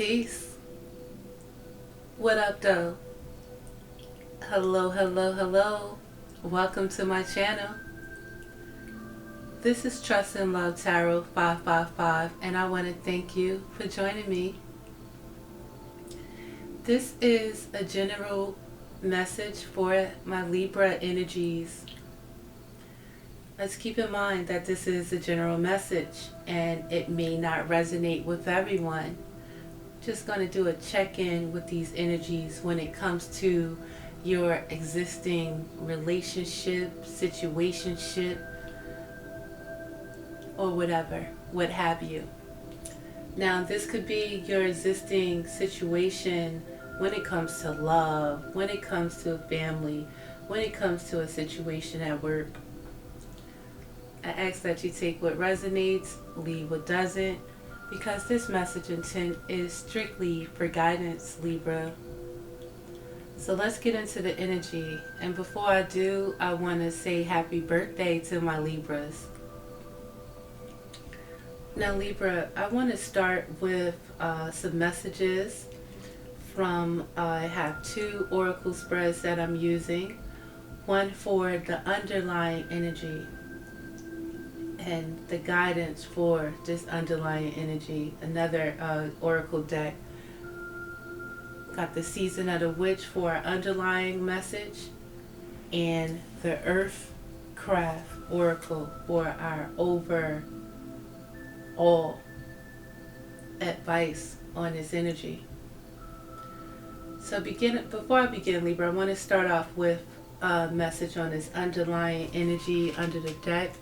Peace. What up, though? Hello, hello, hello. Welcome to my channel. This is Trust and Love Tarot 555, and I want to thank you for joining me. This is a general message for my Libra energies. Let's keep in mind that this is a general message and it may not resonate with everyone. Just going to do a check-in with these energies when it comes to your existing relationship, situationship, or whatever, what have you. Now, this could be your existing situation when it comes to love, when it comes to a family, when it comes to a situation at work. I ask that you take what resonates, leave what doesn't, because this message intent is strictly for guidance, Libra. So let's get into the energy. And before I do, I want to say happy birthday to my Libras. Now, Libra, I want to start with some messages from, I have two oracle spreads that I'm using. One for the underlying energy and the guidance for this underlying energy. Another oracle deck. Got the Season of the Witch for our underlying message, and the Earth Craft Oracle for our overall advice on this energy. So before I begin, Libra, I want to start off with a message on this underlying energy under the deck.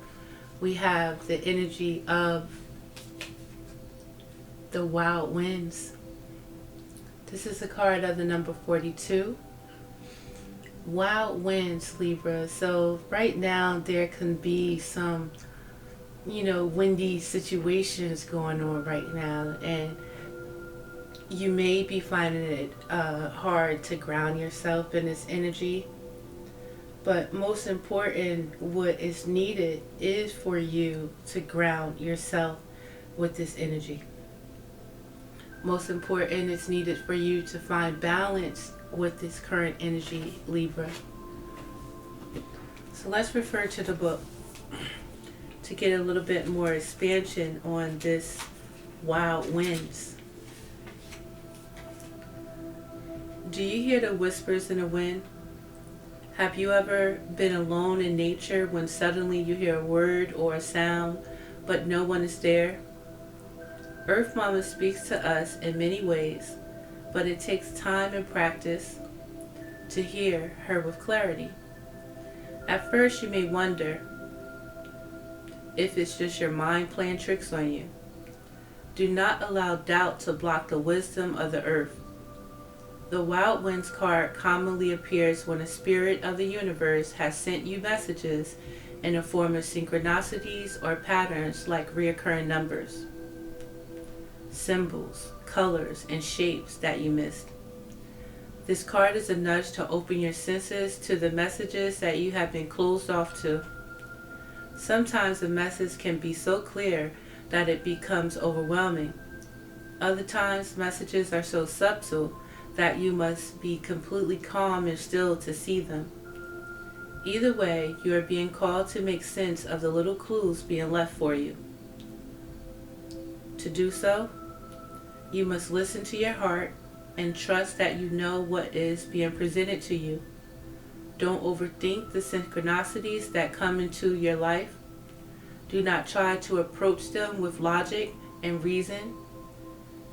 We have the energy of the wild winds. This is a card of the number 42. Wild winds, Libra. So right now there can be some, windy situations going on right now, and you may be finding it hard to ground yourself in this energy. But most important, what is needed is for you to ground yourself with this energy. Most important, it's needed for you to find balance with this current energy, Libra. So let's refer to the book to get a little bit more expansion on this wild winds. Do you hear the whispers in the wind? Have you ever been alone in nature when suddenly you hear a word or a sound, but no one is there? Earth Mama speaks to us in many ways, but it takes time and practice to hear her with clarity. At first you may wonder if it's just your mind playing tricks on you. Do not allow doubt to block the wisdom of the earth. The Wild Winds card commonly appears when a spirit of the universe has sent you messages in the form of synchronicities or patterns like recurring numbers, symbols, colors, and shapes that you missed. This card is a nudge to open your senses to the messages that you have been closed off to. Sometimes a message can be so clear that it becomes overwhelming. Other times messages are so subtle that you must be completely calm and still to see them. Either way, you are being called to make sense of the little clues being left for you. To do so, you must listen to your heart and trust that you know what is being presented to you. Don't overthink the synchronicities that come into your life. Do not try to approach them with logic and reason.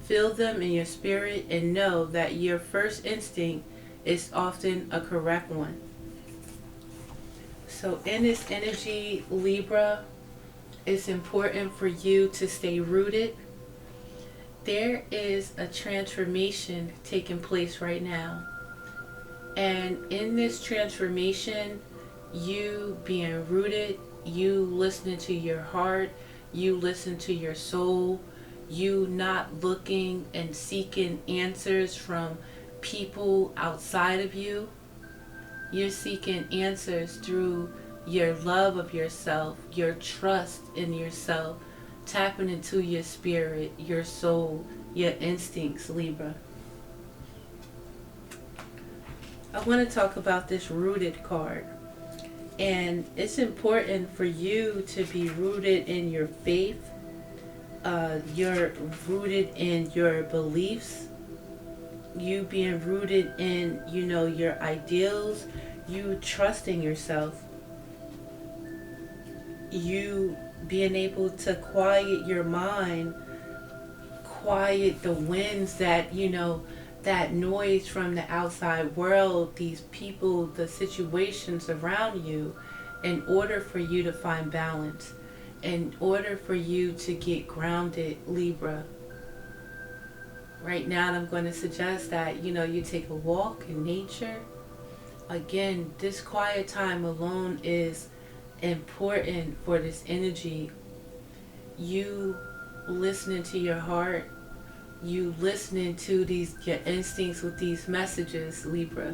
Feel them in your spirit and know that your first instinct is often a correct one. So in this energy, Libra, it's important for you to stay rooted. There is a transformation taking place right now. And in this transformation, you being rooted, you listening to your heart, you listen to your soul, you not looking and seeking answers from people outside of you. You're seeking answers through your love of yourself, your trust in yourself, tapping into your spirit, your soul, your instincts, Libra. I want to talk about this rooted card. And it's important for you to be rooted in your faith. You're rooted in your beliefs. You being rooted in, your ideals. You trusting yourself. You being able to quiet your mind. Quiet the winds that, that noise from the outside world, these people, the situations around you, in order for you to find balance, in order for you to get grounded, Libra. Right now, I'm going to suggest that, you take a walk in nature. Again, this quiet time alone is important for this energy. You listening to your heart, you listening to your instincts with these messages, Libra,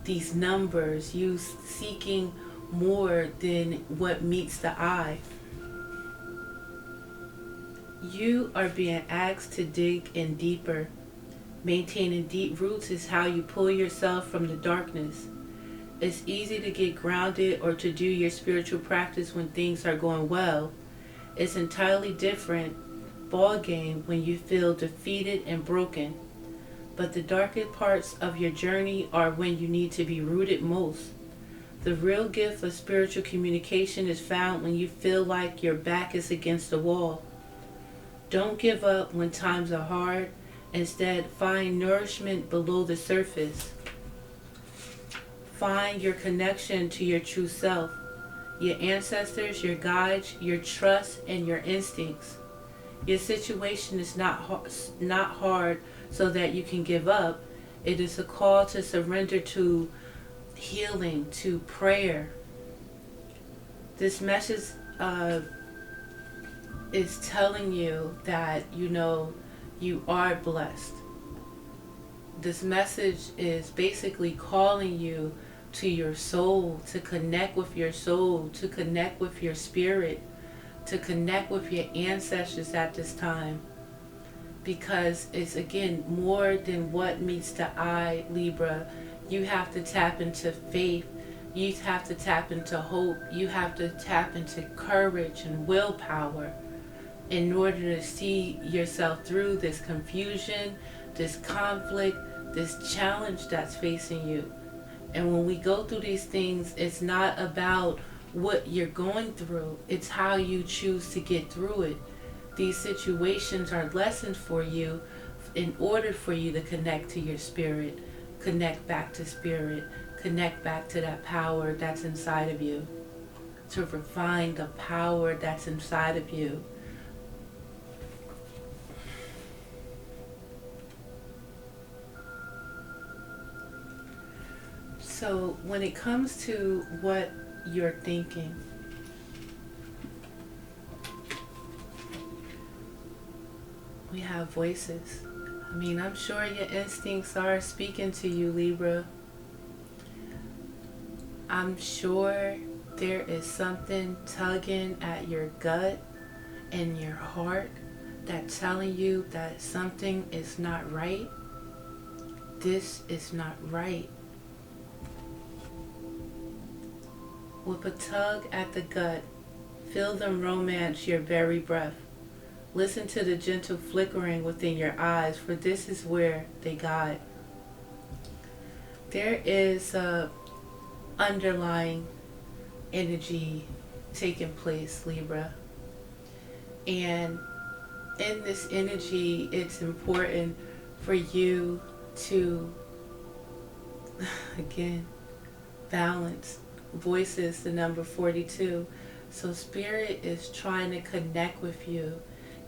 these numbers, you seeking more than what meets the eye. You are being asked to dig in deeper. Maintaining deep roots is how you pull yourself from the darkness. It's easy to get grounded or to do your spiritual practice when things are going well. It's entirely different ball game when you feel defeated and broken. But the darkest parts of your journey are when you need to be rooted most. The real gift of spiritual communication is found when you feel like your back is against the wall. Don't give up when times are hard. Instead, find nourishment below the surface. Find your connection to your true self, your ancestors, your guides, your trust, and your instincts. Your situation is not hard so that you can give up. It is a call to surrender to healing, to prayer. This message is telling you that, you are blessed. This message is basically calling you to your soul, to connect with your soul, to connect with your spirit, to connect with your ancestors at this time, because it's, again, more than what meets the eye, Libra. You have to tap into faith. You have to tap into hope. You have to tap into courage and willpower in order to see yourself through this confusion, this conflict, this challenge that's facing you. And when we go through these things, it's not about what you're going through, it's how you choose to get through it. These situations are lessons for you in order for you to connect to your spirit, connect back to spirit, connect back to that power that's inside of you, to refine the power that's inside of you. So when it comes to what you're thinking, we have voices. I'm sure your instincts are speaking to you, Libra. I'm sure there is something tugging at your gut and your heart that's telling you that something is not right. This is not right. With a tug at the gut, feel them romance your very breath. Listen to the gentle flickering within your eyes, for this is where they guide. There is a underlying energy taking place, Libra. And in this energy, it's important for you to, again, balance. Voices, the number 42. So spirit is trying to connect with you.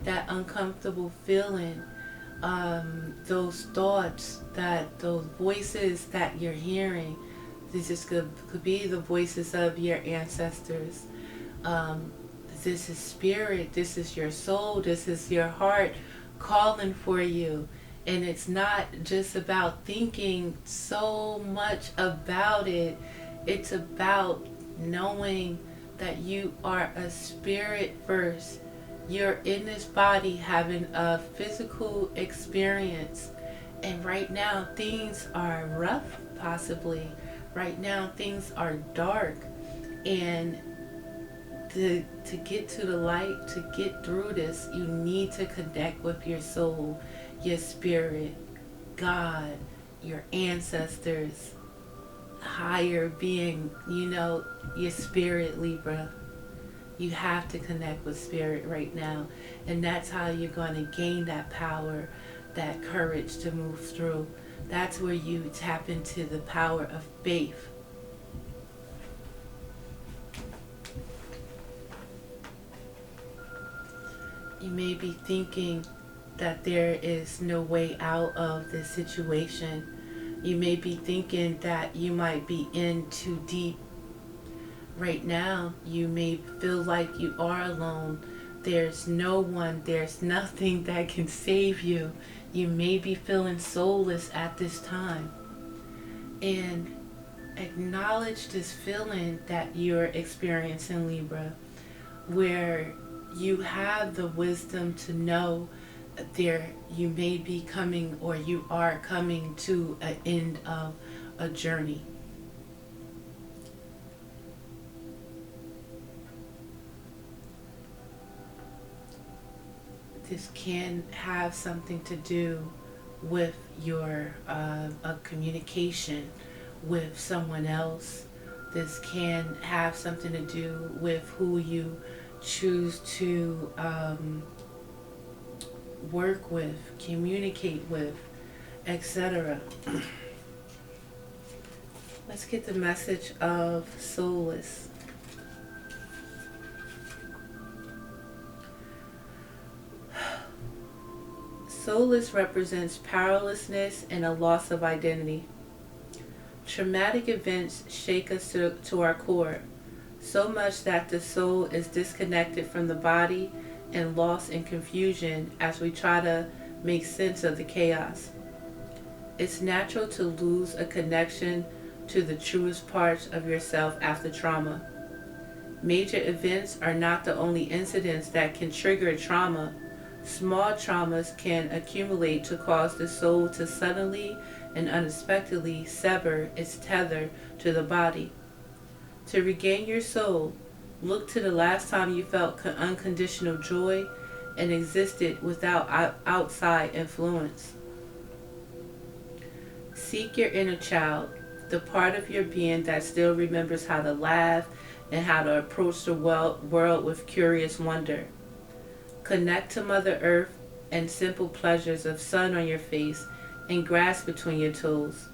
That uncomfortable feeling, those thoughts, those voices that you're hearing, this could be the voices of your ancestors. This is spirit, this is your soul, this is your heart calling for you. And it's not just about thinking so much about it. It's about knowing that you are a spirit first. You're in this body having a physical experience, and right now things are rough, possibly. Right now things are dark, and to get to the light, to get through this, you need to connect with your soul, your spirit, God, your ancestors, higher being, your spirit, Libra. You have to connect with spirit right now. And that's how you're going to gain that power, that courage to move through. That's where you tap into the power of faith. You may be thinking that there is no way out of this situation. You may be thinking that you might be in too deep. Right now, you may feel like you are alone. There's no one, there's nothing that can save you. You may be feeling soulless at this time. And acknowledge this feeling that you're experiencing, Libra, where you have the wisdom to know there you may be coming, or you are coming to an end of a journey. This can have something to do with your a communication with someone else. This can have something to do with who you choose to work with, communicate with, etc. Let's get the message of soulless. Soulless represents powerlessness and a loss of identity. Traumatic events shake us to our core, so much that the soul is disconnected from the body and lost in confusion as we try to make sense of the chaos. It's natural to lose a connection to the truest parts of yourself after trauma. Major events are not the only incidents that can trigger trauma. Small traumas can accumulate to cause the soul to suddenly and unexpectedly sever its tether to the body. To regain your soul, look to the last time you felt unconditional joy and existed without outside influence. Seek your inner child, the part of your being that still remembers how to laugh and how to approach the world with curious wonder. Connect to Mother Earth and simple pleasures of sun on your face and grass between your toes.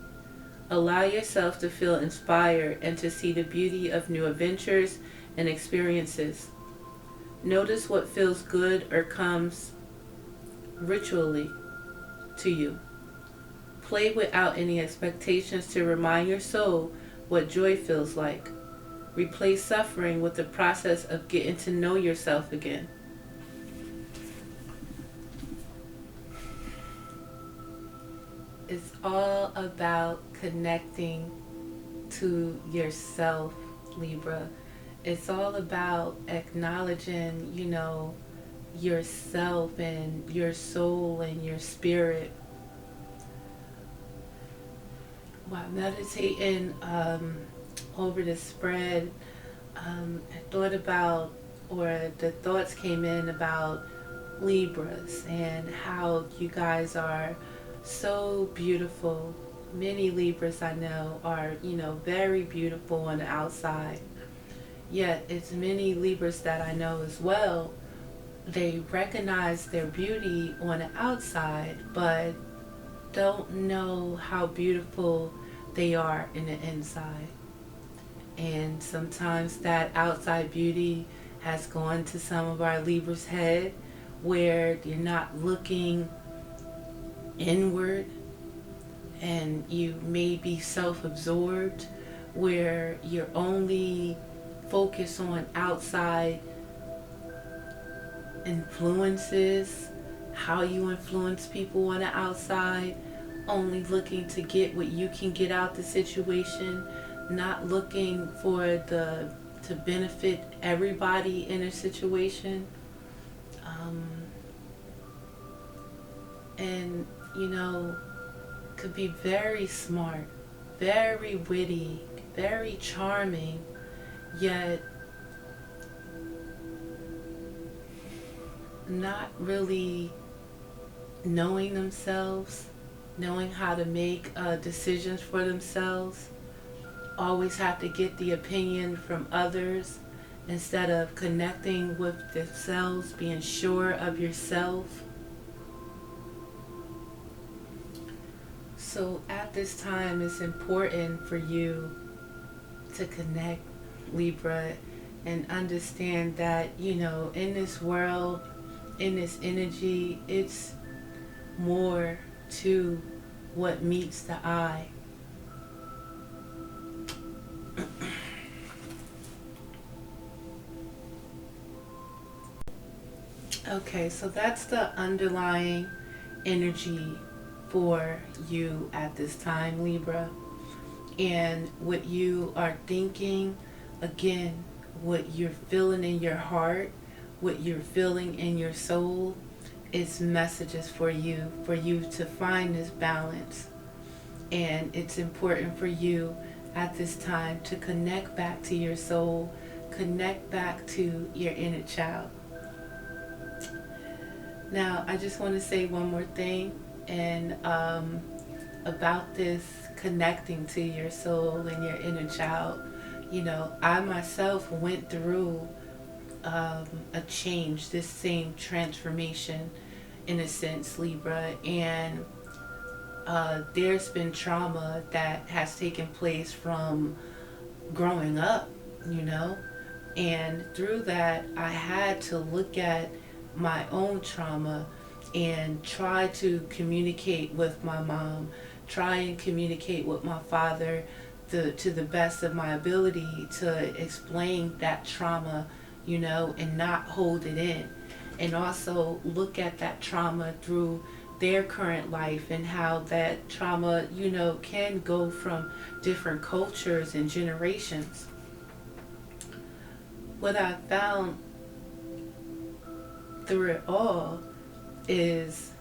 Allow yourself to feel inspired and to see the beauty of new adventures and experiences. Notice what feels good or comes ritually to you. Play without any expectations to remind your soul what joy feels like. Replace suffering with the process of getting to know yourself again. It's all about connecting to yourself, Libra. It's all about acknowledging, yourself and your soul and your spirit. While meditating over the spread, I thought about, or the thoughts came in about Libras and how you guys are so beautiful. Many Libras I know are, very beautiful on the outside. Yet it's many Libras that I know as well, they recognize their beauty on the outside, but don't know how beautiful they are in the inside. And sometimes that outside beauty has gone to some of our Libras' head, where you're not looking inward and you may be self-absorbed, where you're only focused on outside influences, how you influence people on the outside, only looking to get what you can get out the situation, not looking for to benefit everybody in a situation. And, you know, could be very smart, very witty, very charming, yet not really knowing themselves, knowing how to make decisions for themselves, always have to get the opinion from others instead of connecting with themselves, being sure of yourself. So at this time, it's important for you to connect, Libra, and understand that, you know, in this world, in this energy, it's more to what meets the eye. Okay, so that's the underlying energy for you at this time, Libra. And what you are thinking, again, what you're feeling in your heart, what you're feeling in your soul, is messages for you to find this balance. And it's important for you at this time to connect back to your soul, connect back to your inner child. Now, I just want to say one more thing, and about this connecting to your soul and your inner child. You know, I myself went through a change, this same transformation, in a sense, Libra, and there's been trauma that has taken place from growing up, you know, and through that I had to look at my own trauma and try to communicate with my mom, try and communicate with my father to the best of my ability to explain that trauma, you know, and not hold it in. And also look at that trauma through their current life and how that trauma, you know, can go from different cultures and generations. What I found through it all is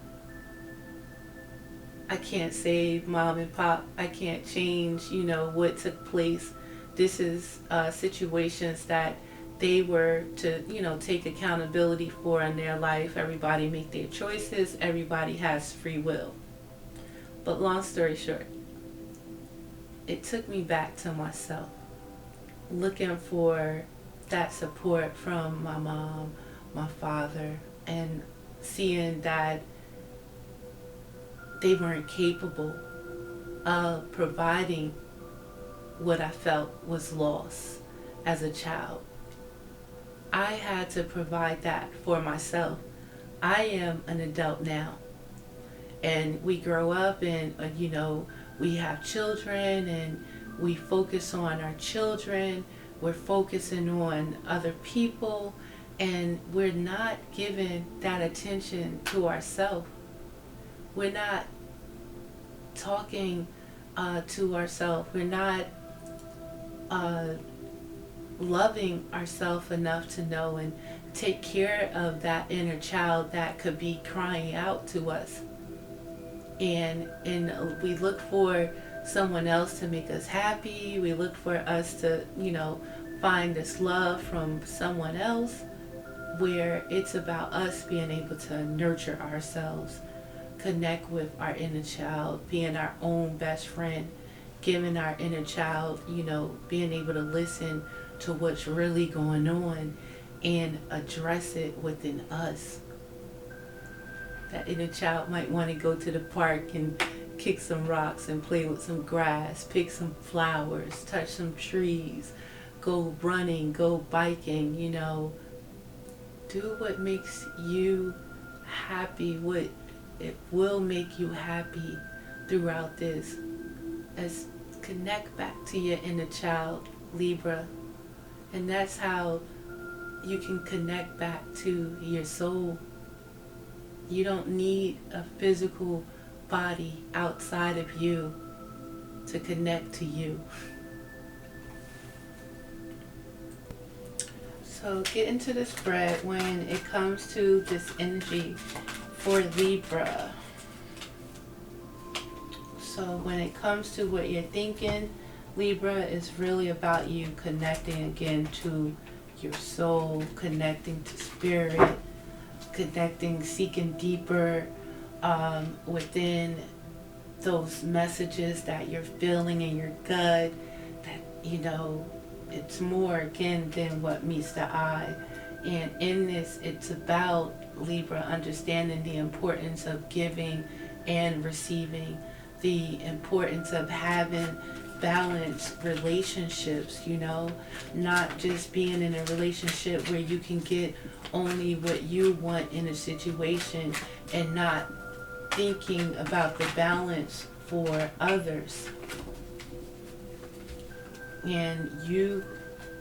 I can't save mom and pop. I can't change, you know, what took place. This is situations that they were to, you know, take accountability for in their life. Everybody make their choices. Everybody has free will. But long story short, it took me back to myself, looking for that support from my mom, my father, and seeing that they weren't capable of providing what I felt was lost as a child. I had to provide that for myself. I am an adult now, and we grow up and you know, we have children and we focus on our children. We're focusing on other people, and we're not giving that attention to ourselves. We're not talking to ourselves. We're not loving ourselves enough to know and take care of that inner child that could be crying out to us. And we look for someone else to make us happy. We look for us to, you know, find this love from someone else, where it's about us being able to nurture ourselves, connect with our inner child, being our own best friend, giving our inner child, you know, being able to listen to what's really going on and address it within us. That inner child might want to go to the park and kick some rocks and play with some grass, pick some flowers, touch some trees, go running, go biking, you know. Do what makes you happy, what it will make you happy throughout this. As connect back to your inner child, Libra. And that's how you can connect back to your soul. You don't need a physical body outside of you to connect to you. So So get into the spread when it comes to this energy for Libra. So when it comes to what you're thinking, Libra is really about you connecting again to your soul, connecting to spirit, connecting, seeking deeper within those messages that you're feeling in your gut, that, you know, it's more again than what meets the eye. And in this, it's about Libra understanding the importance of giving and receiving, the importance of having balanced relationships, you know, not just being in a relationship where you can get only what you want in a situation and not thinking about the balance for others. And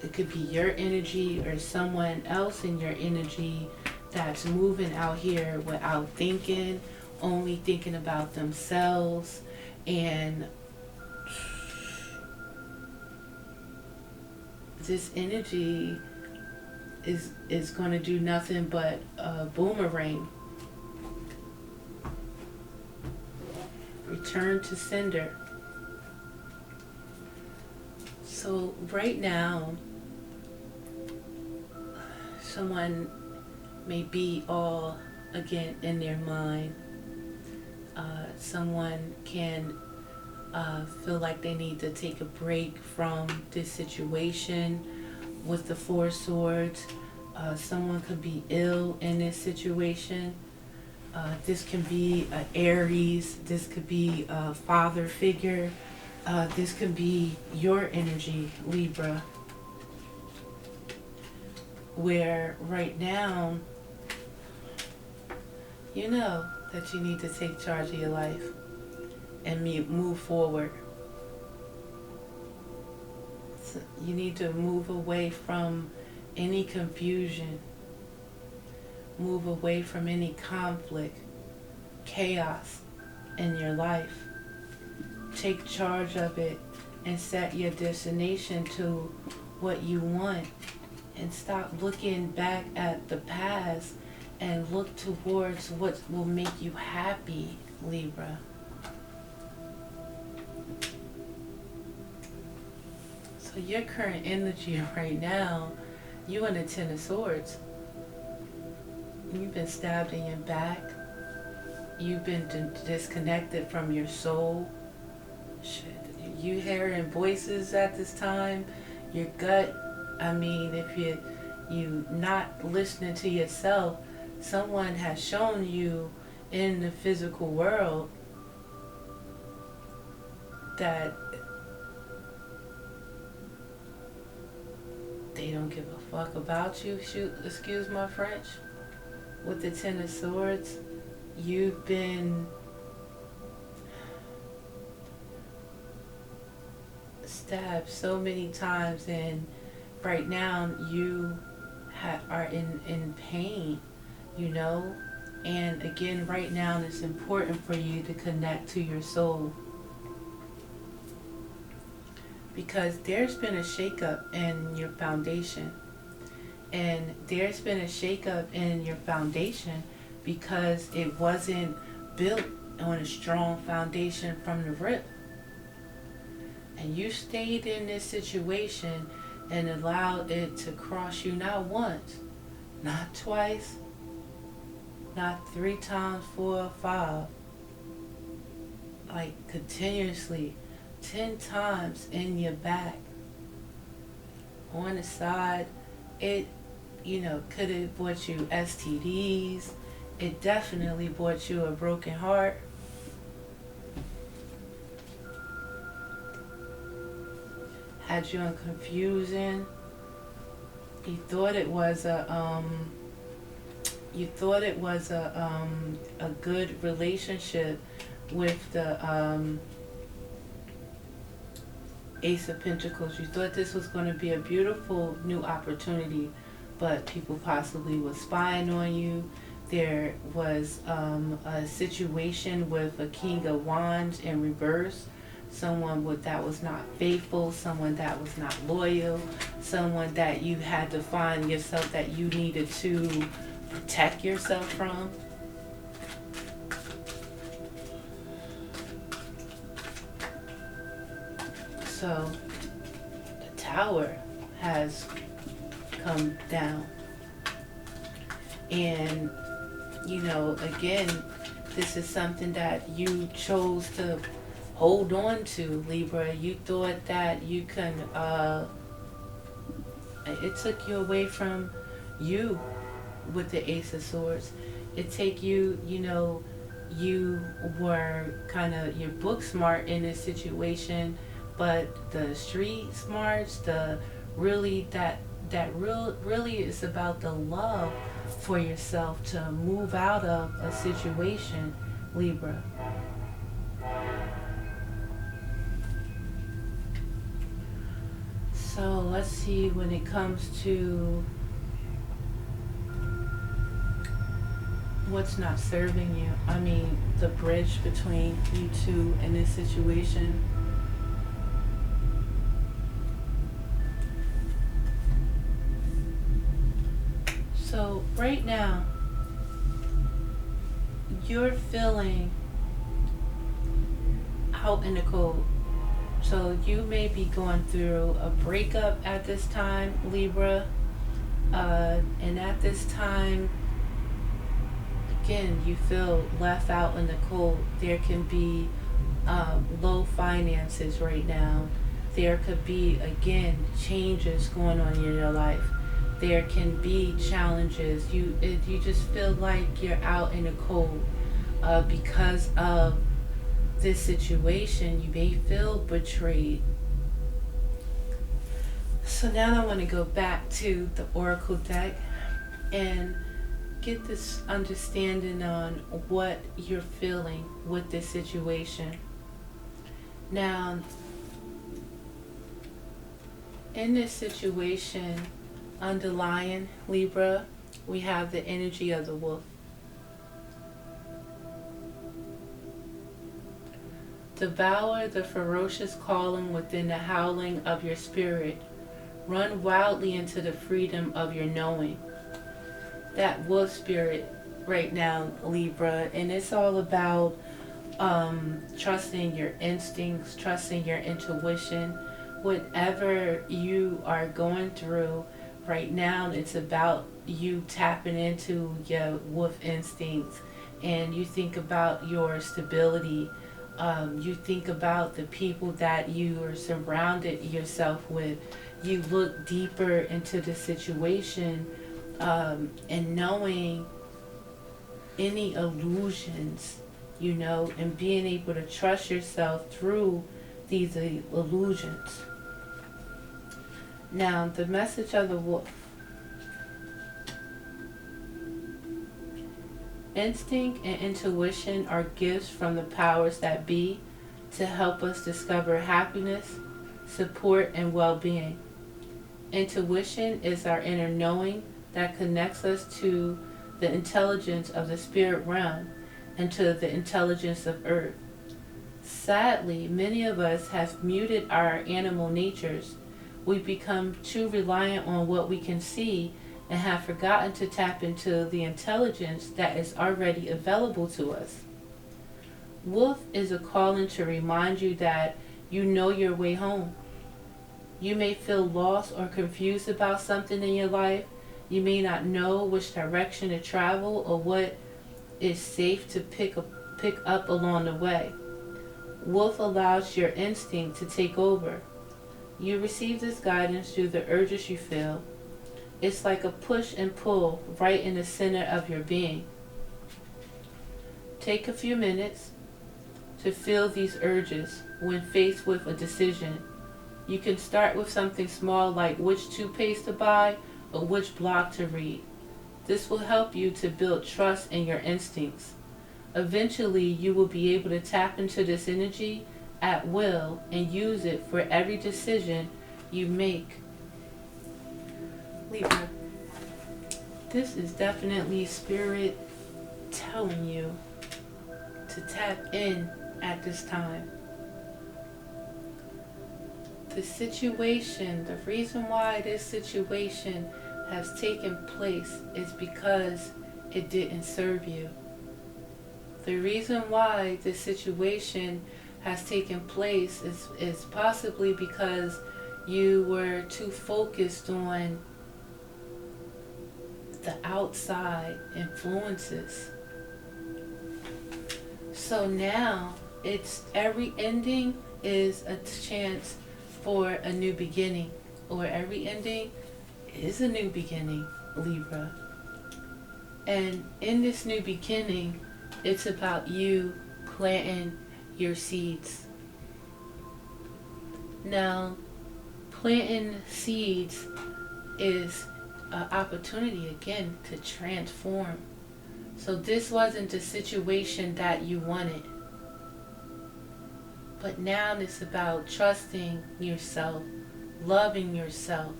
it could be your energy or someone else in your energy that's moving out here without thinking, only thinking about themselves. And this energy is going to do nothing but boomerang. Return to sender. So right now, someone may be all again in their mind. Someone can feel like they need to take a break from this situation with the Four Swords. Someone could be ill in this situation. This can be an Aries. This could be a father figure. This could be your energy, Libra, where right now you know that you need to take charge of your life and move forward. So you need to move away from any confusion, move away from any conflict, chaos in your life. Take charge of it and set your destination to what you want, and stop looking back at the past and look towards what will make you happy, Libra. So your current energy right now, you in the Ten of Swords. You've been stabbed in your back. You've been disconnected from your soul. Shit. You hearing voices at this time. Your gut. I mean, if you not listening to yourself, someone has shown you in the physical world that they don't give a fuck about you. Shoot, excuse my French. With the Ten of Swords, you've been stabbed so many times, and right now you are in pain, you know. And again, right now it's important for you to connect to your soul, because there's been a shakeup in your foundation. And there's been a shakeup in your foundation because it wasn't built on a strong foundation from the rip. And you stayed in this situation and allowed it to cross you not once, not twice, not 3 times, 4 or 5, like continuously, 10 times in your back, on the side. It, you know, could have brought you STDs. It definitely brought you a broken heart. Had you in confusion. You thought it was a good relationship with the Ace of Pentacles. You thought this was going to be a beautiful new opportunity, but people possibly were spying on you. There was a situation with a King of Wands in reverse. someone that was not faithful, someone that was not loyal, someone that you had to find yourself that you needed to protect yourself from. So the Tower has come down. And, you know, again, this is something that you chose to hold on to, Libra. You thought that you can, it took you away from you with the Ace of Swords. It take you, you know, you were kind of, you're book smart in this situation, but the street smarts, the really, really is about the love for yourself to move out of a situation, Libra. So let's see, when it comes to what's not serving you, I mean, the bridge between you two in this situation. So right now, you're feeling out in the cold. So you may be going through a breakup at this time, Libra. And at this time, again, you feel left out in the cold. There can be low finances right now. There could be, again, changes going on in your life. There can be challenges. You just feel like you're out in the cold because of this situation. You may feel betrayed. So now I want to go back to the Oracle deck and get this understanding on what you're feeling with this situation. Now, in this situation, underlying, Libra, we have the energy of the wolf. Devour the ferocious calling within the howling of your spirit. Run wildly into the freedom of your knowing. That wolf spirit right now, Libra, and it's all about trusting your instincts, trusting your intuition. Whatever you are going through right now, it's about you tapping into your wolf instincts, and you think about your stability. You think about the people that you are surrounded yourself with. You look deeper into the situation, and knowing any illusions, you know, and being able to trust yourself through these illusions. Now, the message of the wolf. Instinct and intuition are gifts from the powers that be to help us discover happiness, support, and well-being. Intuition is our inner knowing that connects us to the intelligence of the spirit realm and to the intelligence of earth. Sadly, many of us have muted our animal natures. We've become too reliant on what we can see and have forgotten to tap into the intelligence that is already available to us. Wolf is a calling to remind you that you know your way home. You may feel lost or confused about something in your life. You may not know which direction to travel or what is safe to pick up along the way. Wolf allows your instinct to take over. You receive this guidance through the urges you feel. It's like a push and pull right in the center of your being. Take a few minutes to feel these urges when faced with a decision. You can start with something small like which toothpaste to buy or which blog to read. This will help you to build trust in your instincts. Eventually, you will be able to tap into this energy at will and use it for every decision you make. Libra, this is definitely spirit telling you to tap in at this time. the situation, the reason why this situation has taken place is because it didn't serve you. The reason why this situation has taken place is possibly because you were too focused on the outside influences. So now every ending is a chance for a new beginning, or every ending is a new beginning, Libra. And in this new beginning, it's about you planting your seeds. Now, planting seeds is an opportunity again to transform. So this wasn't the situation that you wanted. But now it's about trusting yourself, loving yourself,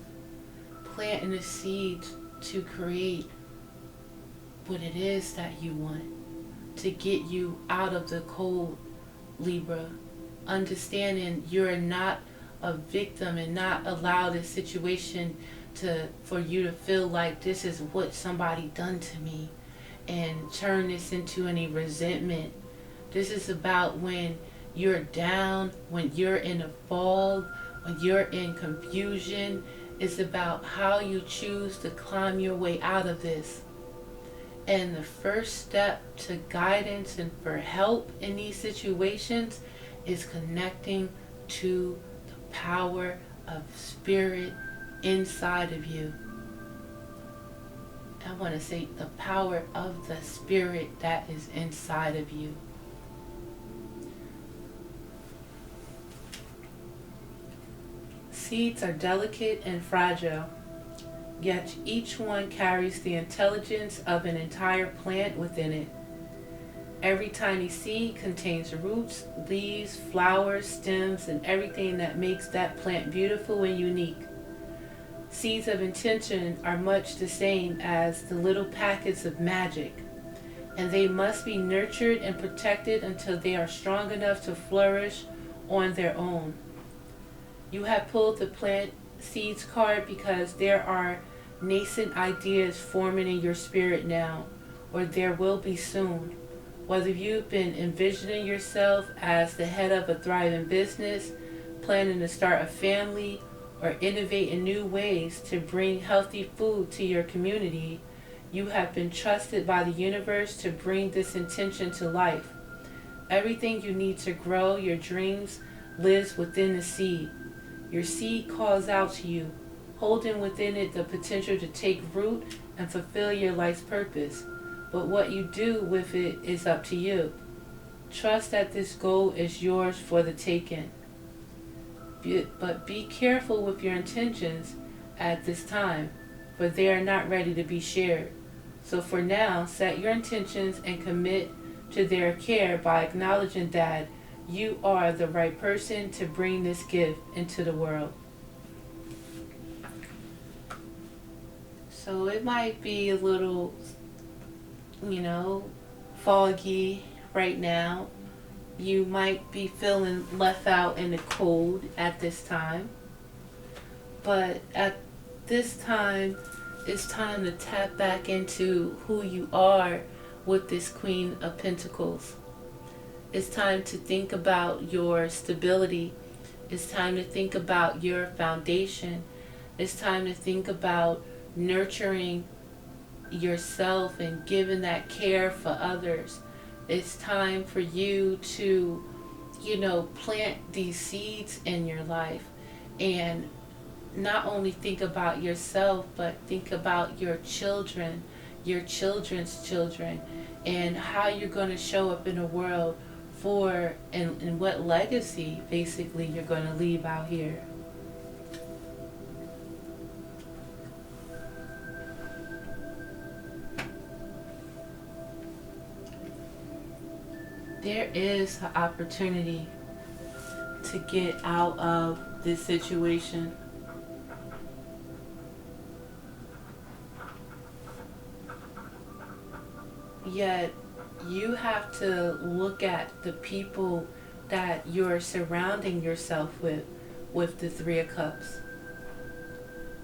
planting the seeds to create what it is that you want, to get you out of the cold, Libra. Understanding you're not a victim and not allow this situation for you to feel like this is what somebody done to me and turn this into any resentment. This is about when you're down, when you're in a fog, when you're in confusion. It's about how you choose to climb your way out of this. And the first step to guidance and for help in these situations is connecting to the power of spirit inside of you. I want to say the power of the spirit that is inside of you. Seeds are delicate and fragile, yet each one carries the intelligence of an entire plant within it. Every tiny seed contains roots, leaves, flowers, stems, and everything that makes that plant beautiful and unique. Seeds of intention are much the same as the little packets of magic, and they must be nurtured and protected until they are strong enough to flourish on their own. You have pulled the plant seeds card because there are nascent ideas forming in your spirit now, or there will be soon. Whether you've been envisioning yourself as the head of a thriving business, planning to start a family, or innovate in new ways to bring healthy food to your community, you have been trusted by the universe to bring this intention to life. Everything you need to grow your dreams lives within the seed. Your seed calls out to you, holding within it the potential to take root and fulfill your life's purpose. But what you do with it is up to you. Trust that this goal is yours for the taking. But be careful with your intentions at this time, for they are not ready to be shared. So for now, set your intentions and commit to their care by acknowledging that you are the right person to bring this gift into the world. So it might be a little, foggy right now. You might be feeling left out in the cold at this time. But at this time, it's time to tap back into who you are with this Queen of Pentacles. It's time to think about your stability. It's time to think about your foundation. It's time to think about nurturing yourself and giving that care for others. It's time for you to, plant these seeds in your life and not only think about yourself, but think about your children, your children's children, and how you're going to show up in the world and what legacy basically you're going to leave out here. There is an opportunity to get out of this situation. Yet you have to look at the people that you're surrounding yourself with. with the Three of Cups.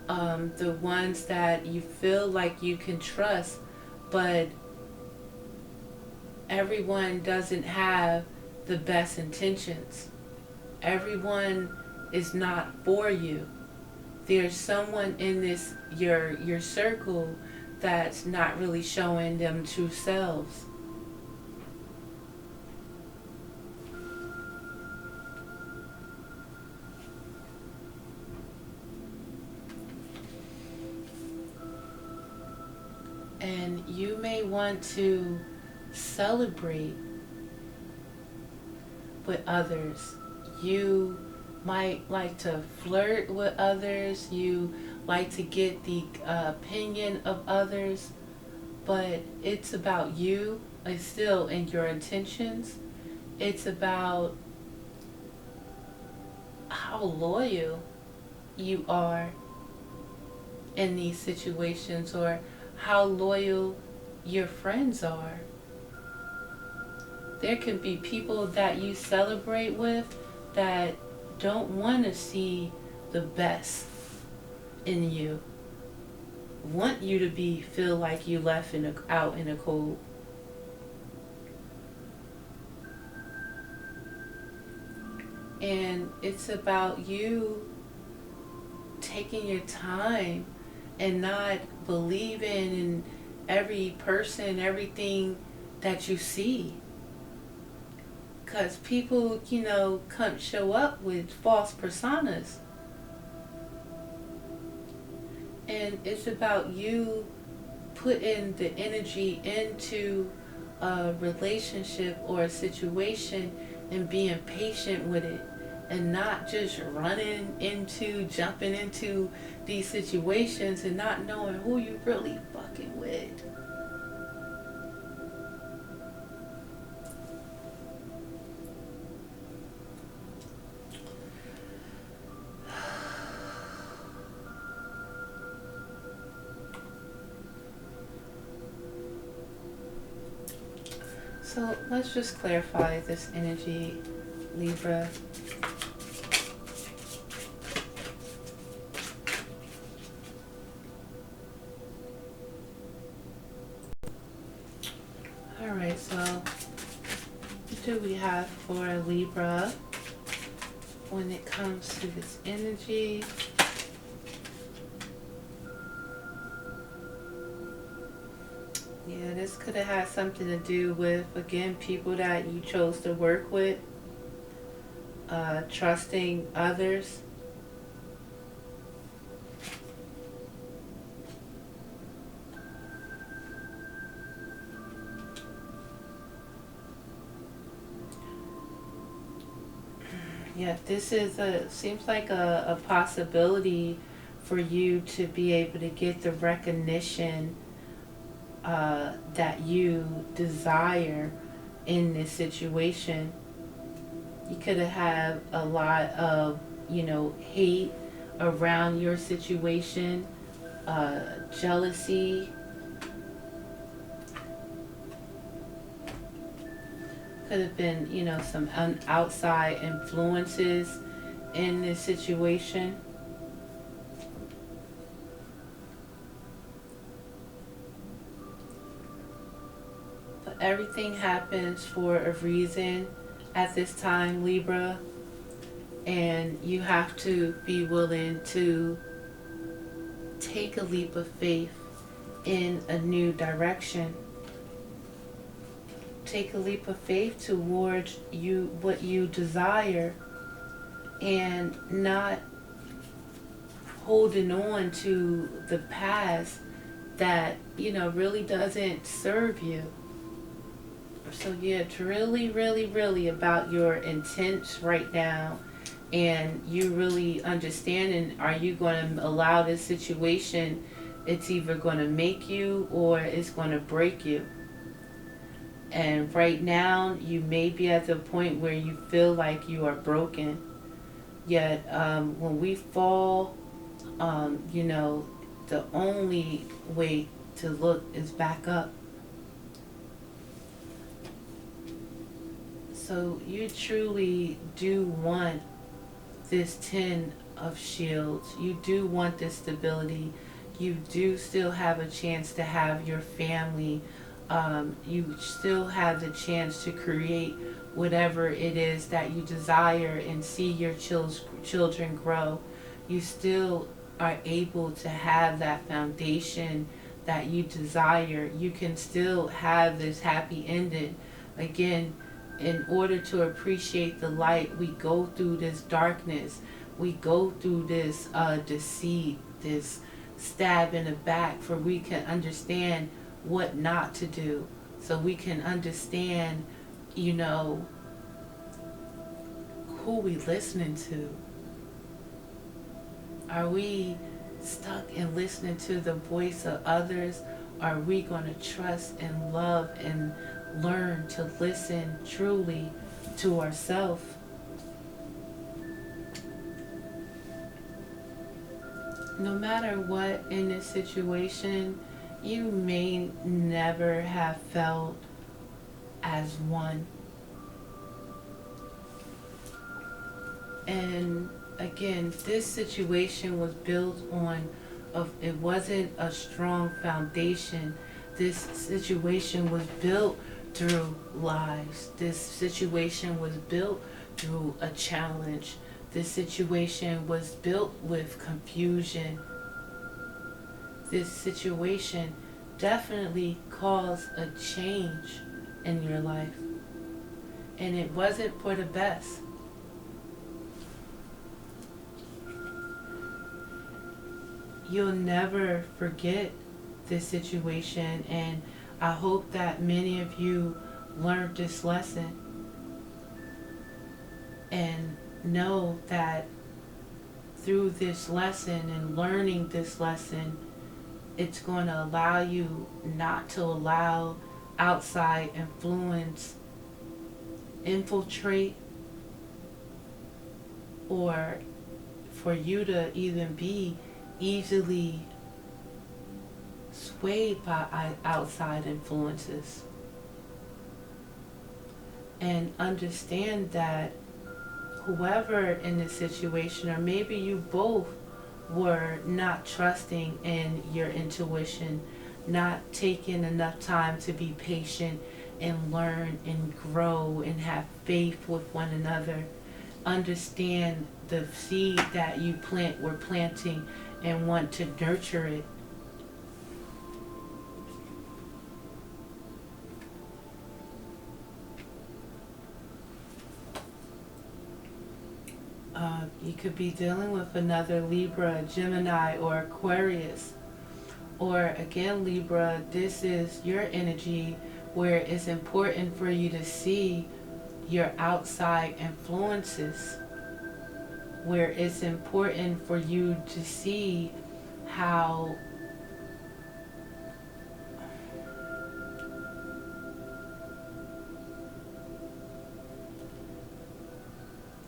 The ones that you feel like you can trust, but everyone doesn't have the best intentions. Everyone is not for you. There's someone in this your circle that's not really showing them true selves. And you may want to celebrate with others. You might like to flirt with others. You like to get the opinion of others. But it's about you. It's still in your intentions. It's about how loyal you are in these situations, or how loyal your friends are. There can be people that you celebrate with that don't want to see the best in you, want you to feel like you left out in the cold. And it's about you taking your time and not believing in every person, everything that you see. Because people, come show up with false personas. And it's about you putting the energy into a relationship or a situation and being patient with it, and not just jumping into these situations and not knowing who you really fucking with. So let's just clarify this energy, Libra. Alright, so what do we have for Libra when it comes to this energy? Yeah, this could have had something to do with, again, people that you chose to work with, trusting others. Yeah, this seems like a possibility for you to be able to get the recognition that you desire in this situation. You could have had a lot of, hate around your situation, jealousy. Could have been, some outside influences in this situation. Everything happens for a reason at this time, Libra, and you have to be willing to take a leap of faith in a new direction. Take a leap of faith towards what you desire, and not holding on to the past that really doesn't serve you. So yeah, it's really, really, really about your intents right now, and you really understanding, are you going to allow this situation, it's either going to make you or it's going to break you. And right now, you may be at the point where you feel like you are broken. Yet, when we fall, the only way to look is back up. So you truly do want this 10 of shields. You do want this stability. You do still have a chance to have your family. You still have the chance to create whatever it is that you desire and see your children grow. You still are able to have that foundation that you desire. You can still have this happy ending. Again, in order to appreciate the light, we go through this darkness. We go through this deceit, this stab in the back, for we can understand what not to do. So we can understand, you know, who we listening to. Are we stuck in listening to the voice of others? Are we going to trust and love and learn to listen truly to ourselves? No matter what in this situation, you may never have felt as one. And again, this situation was built on it wasn't a strong foundation. This situation was built through lies. This situation was built through a challenge. This situation was built with confusion. This situation definitely caused a change in your life. And it wasn't for the best. You'll never forget this situation, and I hope that many of you learned this lesson and know that through this lesson and learning this lesson, it's going to allow you not to allow outside influence infiltrate, or for you to even be easily swayed by outside influences. And understand that whoever in this situation, or maybe you both, were not trusting in your intuition, not taking enough time to be patient and learn and grow and have faith with one another. Understand the seed that you were planting and want to nurture it. You could be dealing with another Libra, Gemini, or Aquarius. Or again, Libra, this is your energy where it's important for you to see your outside influences, where it's important for you to see how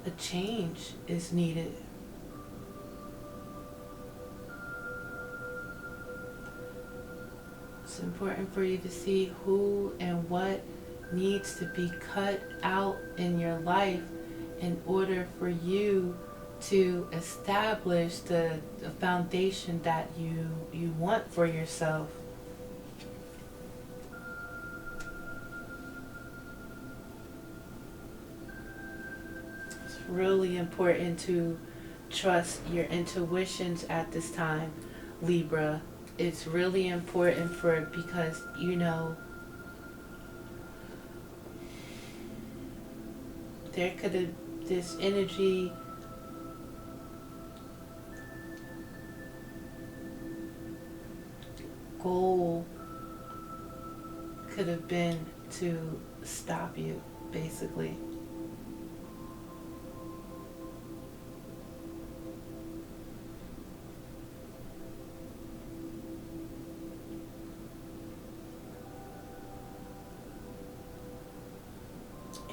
a change is needed. It's important for you to see who and what needs to be cut out in your life in order for you to establish the foundation that you want for yourself. It's really important to trust your intuitions at this time, Libra. It's really important because there could have this energy goal could have been to stop you, basically.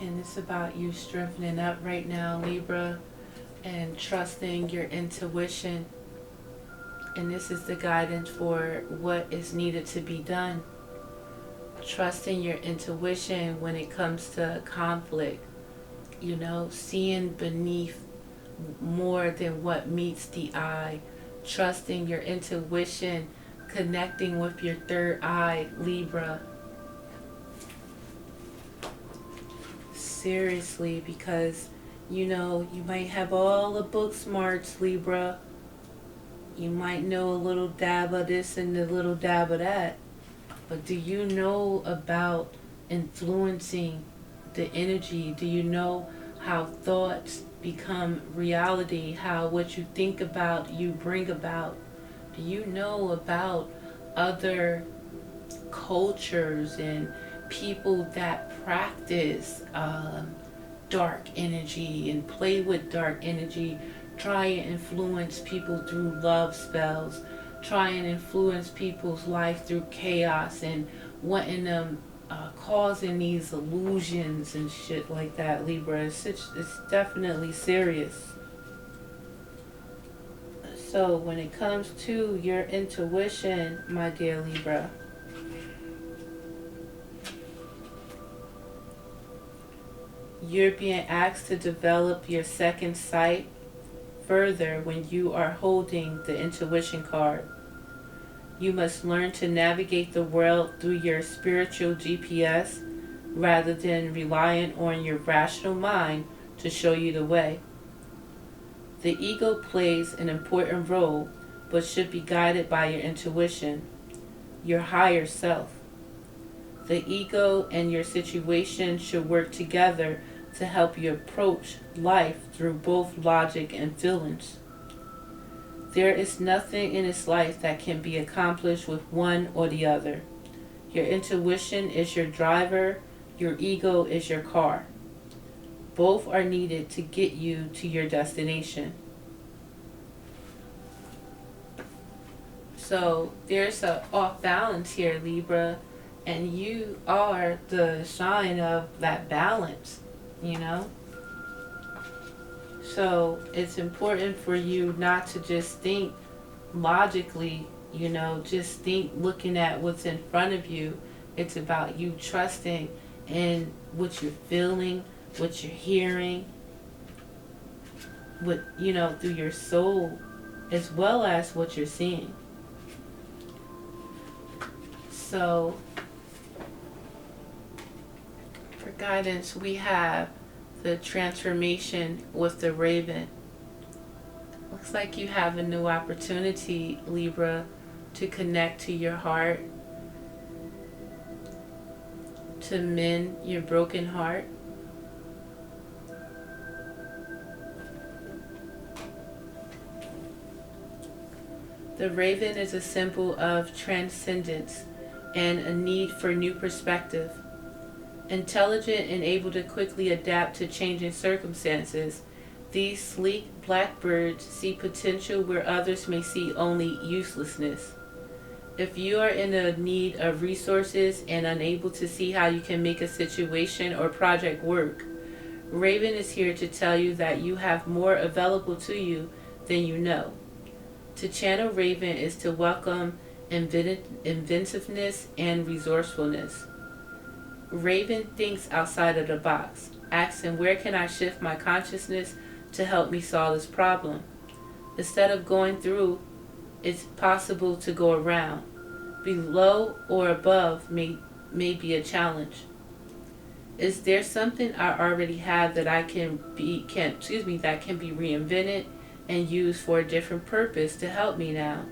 And it's about you strengthening up right now, Libra, and trusting your intuition. And this is the guidance for what is needed to be done. Trusting your intuition when it comes to conflict. Seeing beneath more than what meets the eye. Trusting your intuition, connecting with your third eye, Libra. Seriously, because you might have all the book smarts, Libra. You might know a little dab of this and a little dab of that. But do you know about influencing the energy? Do you know how thoughts become reality? How what you think about, you bring about? Do you know about other cultures and people that practice dark energy and play with dark energy, try and influence people through love spells, try and influence people's life through chaos and wanting them causing these illusions and shit like that, Libra? It's definitely serious. So when it comes to your intuition, my dear Libra, you're being asked to develop your second sight further when you are holding the intuition card. You must learn to navigate the world through your spiritual GPS rather than relying on your rational mind to show you the way. The ego plays an important role, but should be guided by your intuition, your higher self. The ego and your situation should work together to help you approach life through both logic and feelings. There is nothing in this life that can be accomplished with one or the other. Your intuition is your driver, your ego is your car. Both are needed to get you to your destination. So there's an off balance here, Libra, and you are the sign of that balance, So it's important for you not to just think logically, just think looking at what's in front of you. It's about you trusting in what you're feeling, what you're hearing, what, through your soul, as well as what you're seeing. So for guidance, we have the transformation with the raven. Looks like you have a new opportunity, Libra, to connect to your heart, to mend your broken heart. The raven is a symbol of transcendence and a need for new perspective. Intelligent and able to quickly adapt to changing circumstances, these sleek blackbirds see potential where others may see only uselessness. If you are in a need of resources and unable to see how you can make a situation or project work, Raven is here to tell you that you have more available to you than you know. To channel Raven is to welcome inventiveness and resourcefulness. Raven thinks outside of the box, asking where can I shift my consciousness to help me solve this problem. Instead of going through, it's possible to go around. Below or above may be a challenge. Is there something I already have that that can be reinvented and used for a different purpose to help me now?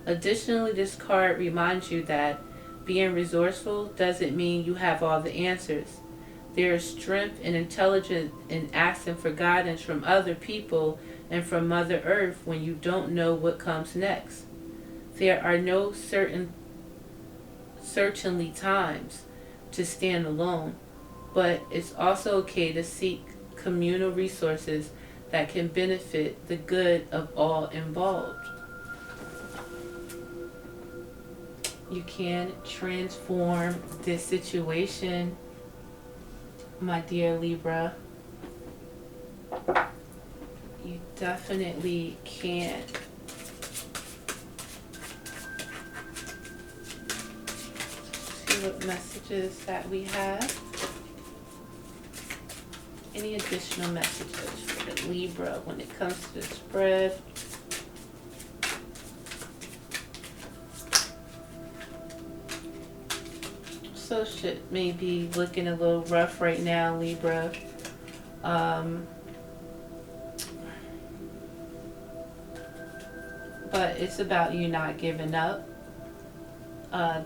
Additionally, this card reminds you that being resourceful doesn't mean you have all the answers. There is strength and intelligence in asking for guidance from other people and from Mother Earth when you don't know what comes next. There are no certainly times to stand alone, but it's also okay to seek communal resources that can benefit the good of all involved. You can transform this situation, my dear Libra. You definitely can. See what messages that we have. Any additional messages for the Libra when it comes to the spread? So shit may be looking a little rough right now, Libra. But it's about you not giving up.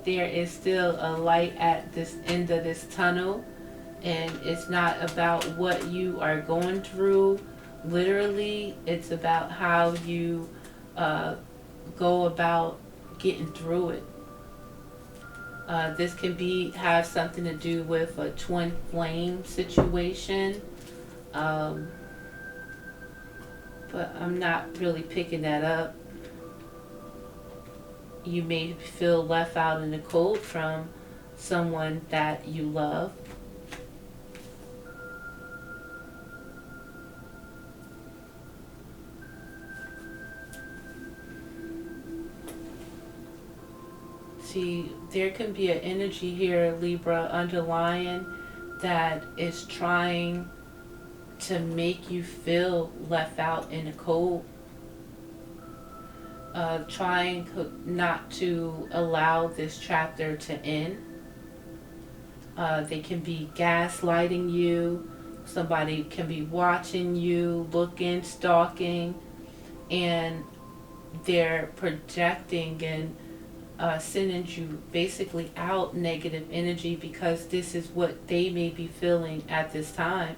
There is still a light at this end of this tunnel, and it's not about what you are going through literally. It's about how you go about getting through it. This can have something to do with a twin flame situation, but I'm not really picking that up. You may feel left out in the cold from someone that you love. See, there can be an energy here, Libra, underlying that is trying to make you feel left out in the cold. Trying not to allow this chapter to end. They can be gaslighting you. Somebody can be watching you, looking, stalking, and they're projecting and sending you basically out negative energy because this is what they may be feeling at this time.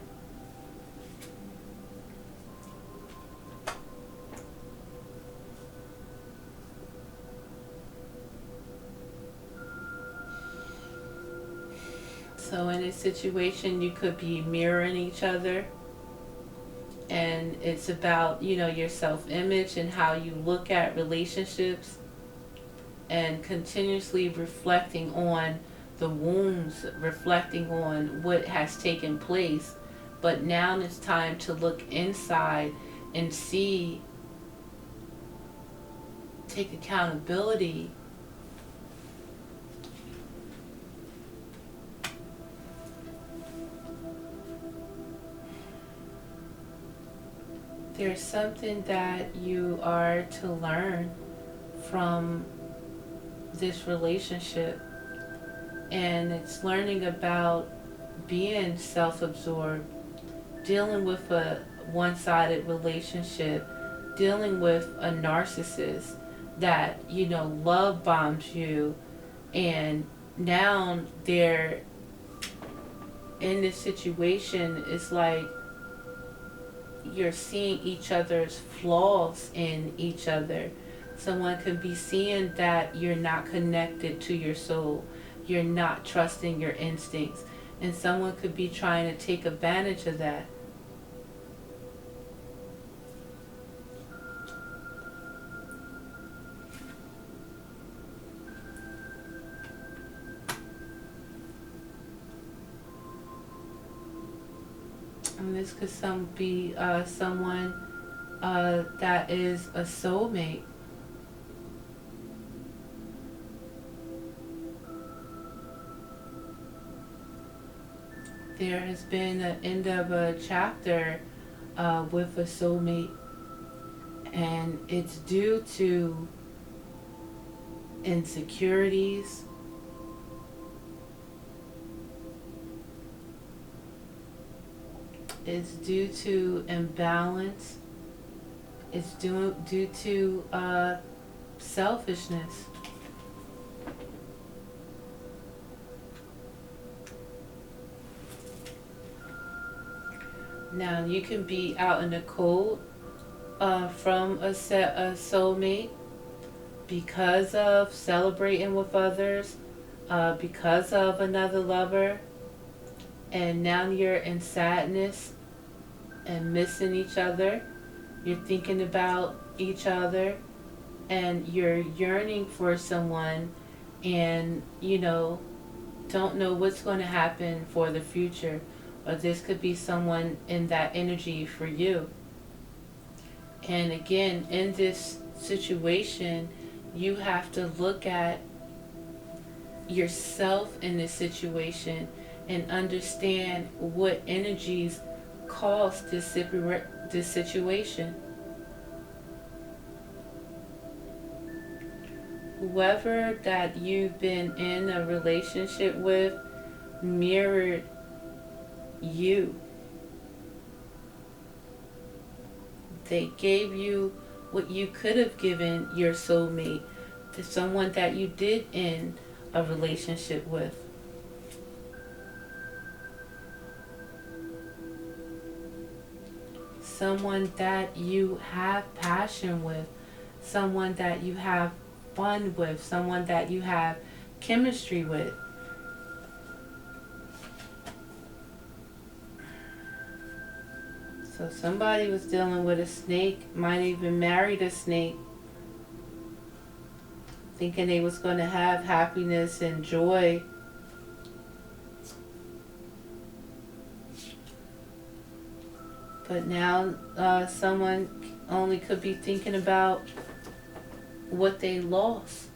So in this situation, you could be mirroring each other, and it's about, your self-image and how you look at relationships, and continuously reflecting on the wounds, reflecting on what has taken place. But now it's time to look inside and take accountability. There's something that you are to learn from this relationship, and it's learning about being self-absorbed, dealing with a one-sided relationship, dealing with a narcissist that, love bombs you, and now they're in this situation. It's like you're seeing each other's flaws in each other. Someone could be seeing that you're not connected to your soul. You're not trusting your instincts. And someone could be trying to take advantage of that. And this could be someone that is a soulmate. There has been an end of a chapter with a soulmate, and it's due to insecurities, it's due to imbalance, it's due to selfishness. Now, you can be out in the cold from a soulmate because of celebrating with others, because of another lover, and now you're in sadness and missing each other. You're thinking about each other, and you're yearning for someone, and don't know what's going to happen for the future. Or this could be someone in that energy for you. And again, in this situation, you have to look at yourself in this situation and understand what energies caused this situation. Whoever that you've been in a relationship with mirrored you. They gave you what you could have given your soulmate, to someone that you did end a relationship with. Someone that you have passion with, someone that you have fun with, someone that you have chemistry with. So somebody was dealing with a snake, might even married a snake, thinking they was going to have happiness and joy. But now someone only could be thinking about what they lost.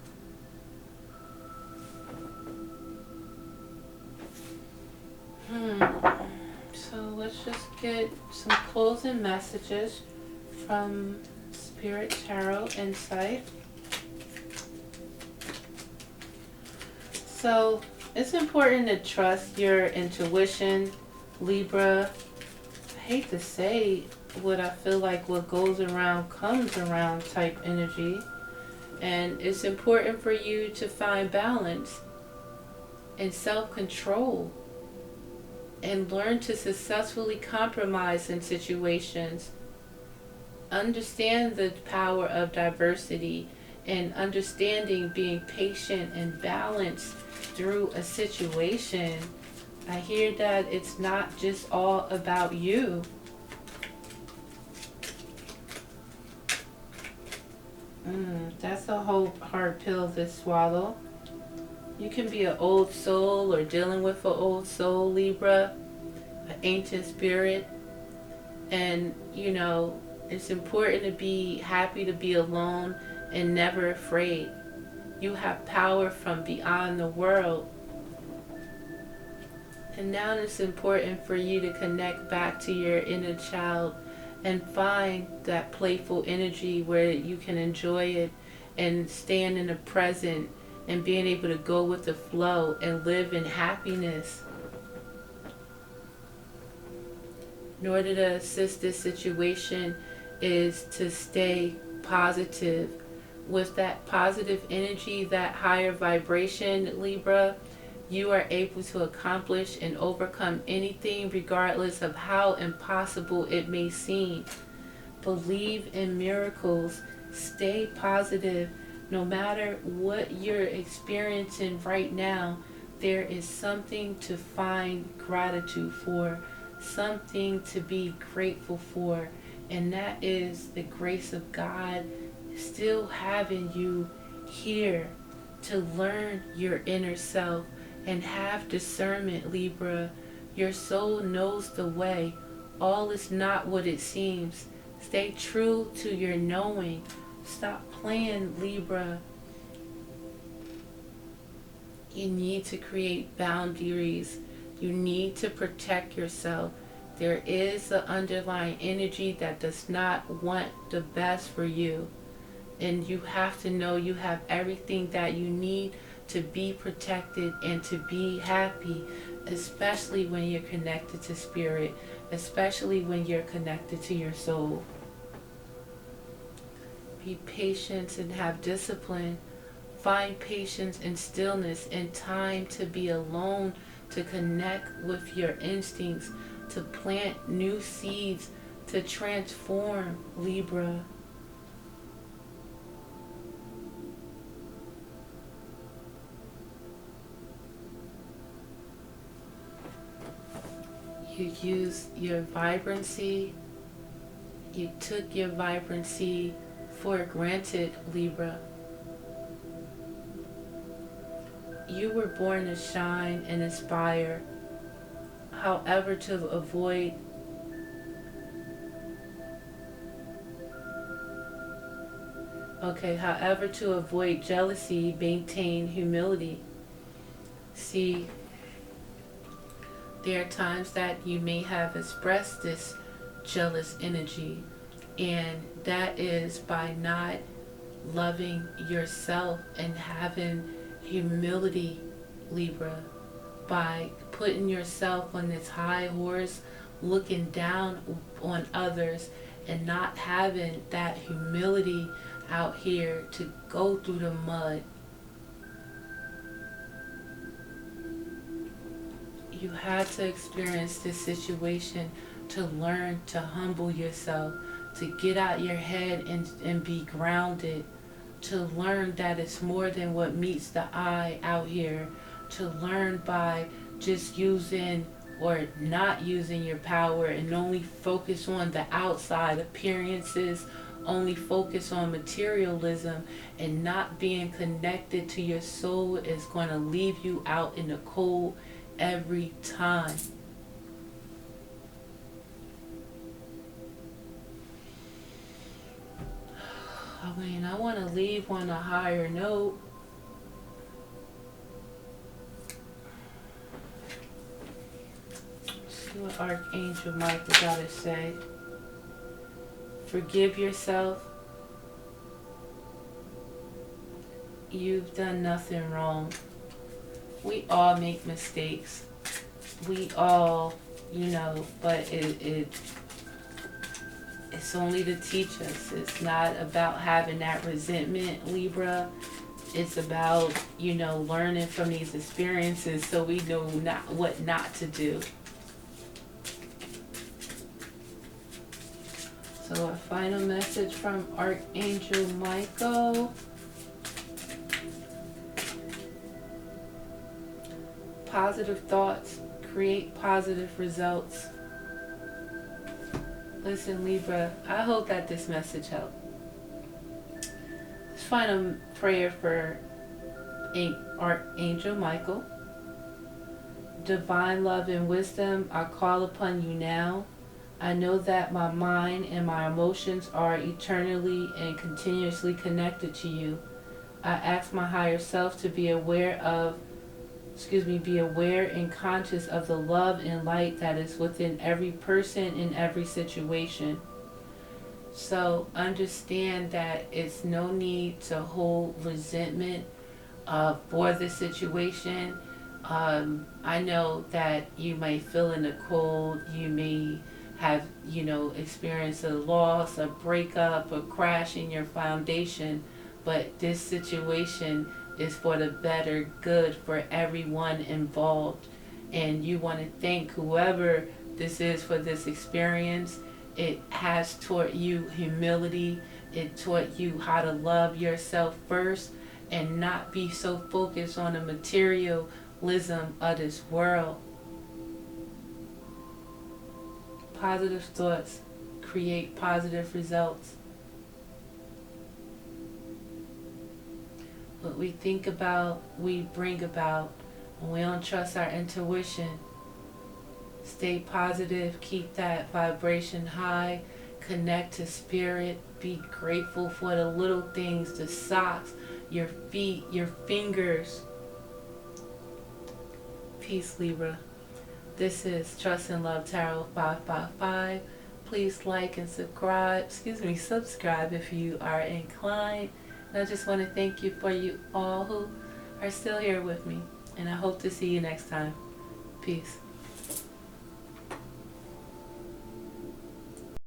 So let's just get some closing messages from Spirit Tarot Insight. So it's important to trust your intuition, Libra. I hate to say what I feel like what goes around comes around type energy. And it's important for you to find balance and self-control and learn to successfully compromise in situations. Understand the power of diversity and understanding being patient and balanced through a situation. I hear that it's not just all about you. That's a whole hard pill to swallow. You can be an old soul or dealing with an old soul, Libra, an ancient spirit. And, you know, it's important to be happy to be alone and never afraid. You have power from beyond the world. And now it's important for you to connect back to your inner child and find that playful energy where you can enjoy it and stand in the present and being able to go with the flow and live in happiness. In order to assist this situation is to stay positive. With that positive energy, that higher vibration, Libra, you are able to accomplish and overcome anything regardless of how impossible it may seem. Believe in miracles. Stay positive. No matter what you're experiencing right now, there is something to find gratitude for, something to be grateful for, and that is the grace of God still having you here to learn your inner self and have discernment, Libra. Your soul knows the way. All is not what it seems. Stay true to your knowing. Stop playing, Libra. You need to create boundaries. You need to protect yourself. There is an underlying energy that does not want the best for you. And you have to know you have everything that you need to be protected and to be happy, especially when you're connected to spirit, especially when you're connected to your soul. Be patient and have discipline. Find patience and stillness and time to be alone, to connect with your instincts, to plant new seeds, to transform, Libra. You use your vibrancy. You took your vibrancy for granted, Libra. You were born to shine and inspire. However, to avoid jealousy, maintain humility. See, There are times that you may have expressed this jealous energy, and that is by not loving yourself and having humility, Libra, by putting yourself on this high horse, looking down on others, and not having that humility out here to go through the mud. You had to experience this situation to learn to humble yourself, to get out your head and be grounded, to learn that it's more than what meets the eye out here, to learn by just using or not using your power and only focus on the outside appearances, only focus on materialism, and not being connected to your soul is going to leave you out in the cold every time. I mean, I want to leave on a higher note. See what Archangel Michael got to say. Forgive yourself. You've done nothing wrong. We all make mistakes. We all, but it's only to teach us. It's not about having that resentment, Libra. It's about, learning from these experiences so we know what not to do. So a final message from Archangel Michael. Positive thoughts create positive results. Listen, Libra, I hope that this message helped. Let's find a prayer for Archangel Michael. Divine love and wisdom, I call upon you now. I know that my mind and my emotions are eternally and continuously connected to you. I ask my higher self to be aware and conscious of the love and light that is within every person in every situation. So understand that it's no need to hold resentment for the situation. I know that you may feel in the cold, you may have, experienced a loss, a breakup, a crash in your foundation, but this situation is for the better good for everyone involved. And you want to thank whoever this is for this experience. It has taught you humility. It taught you how to love yourself first and not be so focused on the materialism of this world. Positive thoughts create positive results. What we think about, we bring about. When we don't trust our intuition, stay positive, keep that vibration high, connect to spirit, be grateful for the little things, the socks, your feet, your fingers. Peace, Libra. This is Trust and Love Tarot 555. Please like and subscribe if you are inclined. And I just want to thank you for you all who are still here with me. And I hope to see you next time. Peace.